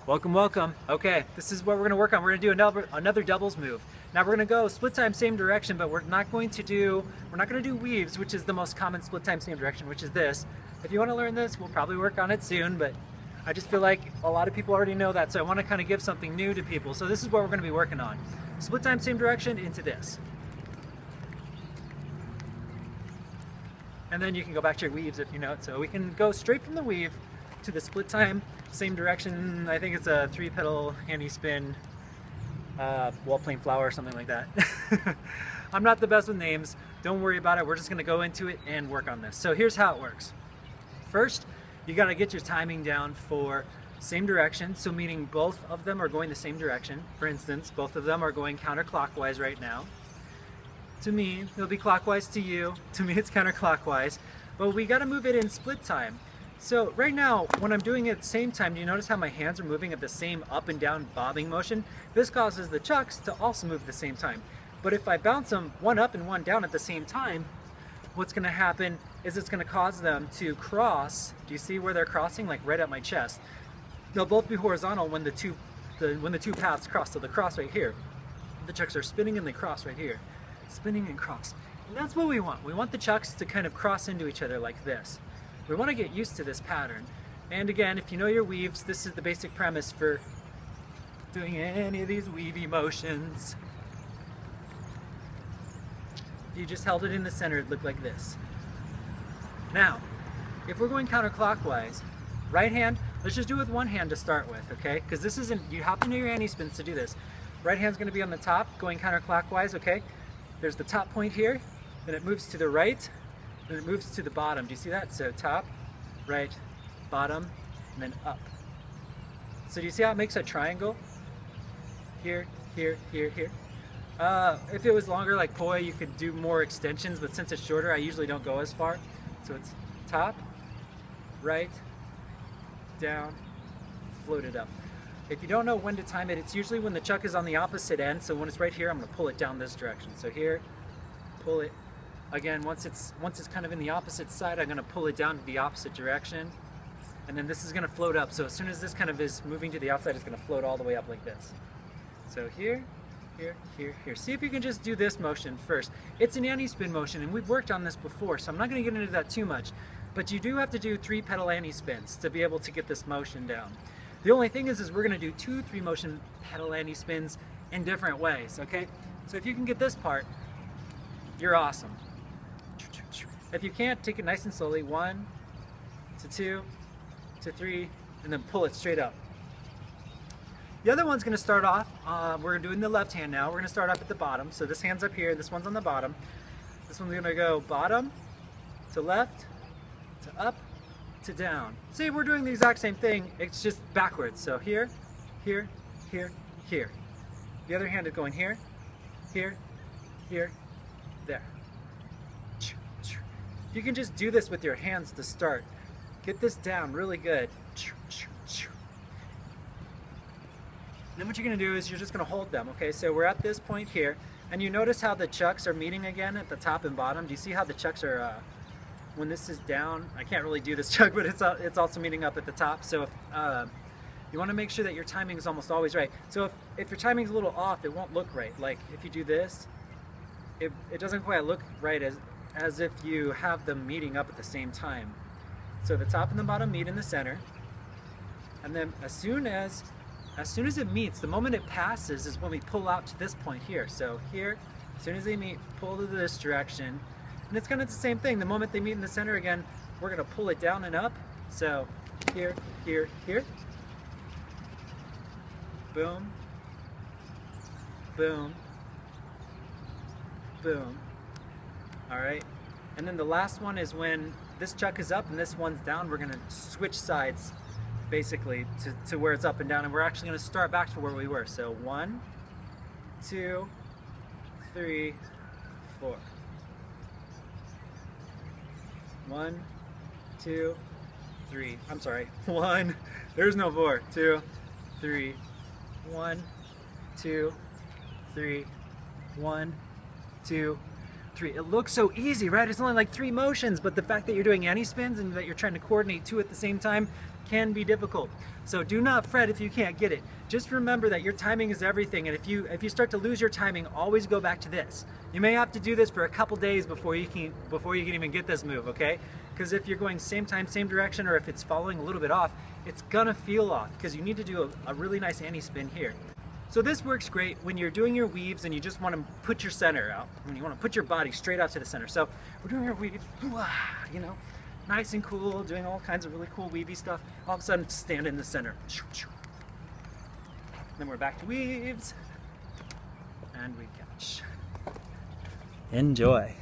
Welcome, welcome. Okay, this is what we're gonna work on. We're gonna do another doubles move. Now we're gonna go split time, same direction, but we're not gonna do weaves, which is the most common split time, same direction, which is this. If you wanna learn this, we'll probably work on it soon, but I just feel like a lot of people already know that, so I wanna kinda give something new to people. So this is what we're gonna be working on. Split time, same direction into this. And then you can go back to your weaves if you know it. So we can go straight from the weave to the split time, same direction. I think it's a 3-petal anti-spin wall plane flower or something like that. I'm not the best with names. Don't worry about it. We're just gonna go into it and work on this. So here's how it works. First, you gotta get your timing down for same direction. So meaning both of them are going the same direction. For instance, both of them are going counterclockwise right now. To me, it'll be clockwise to you. To me, it's counterclockwise. But we gotta move it in split time. So right now, when I'm doing it at the same time, do you notice how my hands are moving at the same up and down bobbing motion? This causes the chucks to also move at the same time. But if I bounce them one up and one down at the same time, what's gonna happen is it's gonna cause them to cross. Do you see where they're crossing? Like right at my chest. They'll both be horizontal when the two paths cross. So the cross right here. The chucks are spinning and they cross right here. Spinning and cross. And that's what we want. We want the chucks to kind of cross into each other like this. We want to get used to this pattern. And again, if you know your weaves, this is the basic premise for doing any of these weavy motions. If you just held it in the center, it'd look like this. Now, if we're going counterclockwise, right hand, let's just do it with one hand to start with, okay? Because this isn't, you have to know your anti-spins to do this. Right hand's going to be on the top, going counterclockwise, okay? There's the top point here, then it moves to the right, then it moves to the bottom. Do you see that? So top, right, bottom, and then up. So do you see how it makes a triangle? Here, here, here, here. If it was longer like poi, you could do more extensions, but since it's shorter, I usually don't go as far. So it's top, right, down, floated up. If you don't know when to time it, it's usually when the chuck is on the opposite end. So when it's right here, I'm gonna pull it down this direction. So here, pull it. Again, once it's kind of in the opposite side, I'm gonna pull it down to the opposite direction. And then this is gonna float up. So as soon as this kind of is moving to the outside, it's gonna float all the way up like this. So here, here, here, here. See if you can just do this motion first. It's an anti-spin motion, and we've worked on this before, so I'm not gonna get into that too much. But you do have to do 3-petal anti-spins to be able to get this motion down. The only thing is we're gonna do 2 3-motion pedal anti-spins in different ways, okay? So if you can get this part, you're awesome. If you can't, take it nice and slowly. 1 to 2 to 3, and then pull it straight up. The other one's gonna start off, we're doing the left hand now. We're gonna start off at the bottom. So this hand's up here, this one's on the bottom. This one's gonna go bottom to left to up to down. See, we're doing the exact same thing, it's just backwards. So here, here, here, here. The other hand is going here, here, here, there. You can just do this with your hands to start. Get this down really good. Then what you're gonna do is you're just gonna hold them, okay? So we're at this point here, and you notice how the chucks are meeting again at the top and bottom. Do you see how the chucks are, when this is down, I can't really do this chuck, but it's also meeting up at the top. So if, you wanna make sure that your timing is almost always right. So if your timing's a little off, it won't look right. Like if you do this, it doesn't quite look right as if you have them meeting up at the same time. So the top and the bottom meet in the center, and then as soon as it meets, the moment it passes is when we pull out to this point here. So here, as soon as they meet, pull to this direction, and it's kind of the same thing. The moment they meet in the center again, we're gonna pull it down and up. So here, here, here, boom, boom, boom. All right, and then the last one is when this chuck is up and this one's down, we're gonna switch sides basically to where it's up and down, and we're actually gonna start back to where we were. So 1, 2, 3, 4. 1, 2, 3. I'm sorry, 1, there's no 4. 2, 3, 1, 2, 3, 1, 2. 3. It looks so easy, right? It's only like 3 motions, but the fact that you're doing anti-spins and that you're trying to coordinate 2 at the same time can be difficult. So do not fret if you can't get it. Just remember that your timing is everything, and if you start to lose your timing, always go back to this. You may have to do this for a couple days before you can even get this move, okay? Because if you're going same time, same direction, or if it's following a little bit off, it's gonna feel off because you need to do a really nice anti-spin here. So this works great when you're doing your weaves and you just want to put your center out, when you want to put your body straight out to the center. So we're doing our weaves, you know, nice and cool, doing all kinds of really cool weavy stuff. All of a sudden, stand in the center. Then we're back to weaves, and we catch. Enjoy.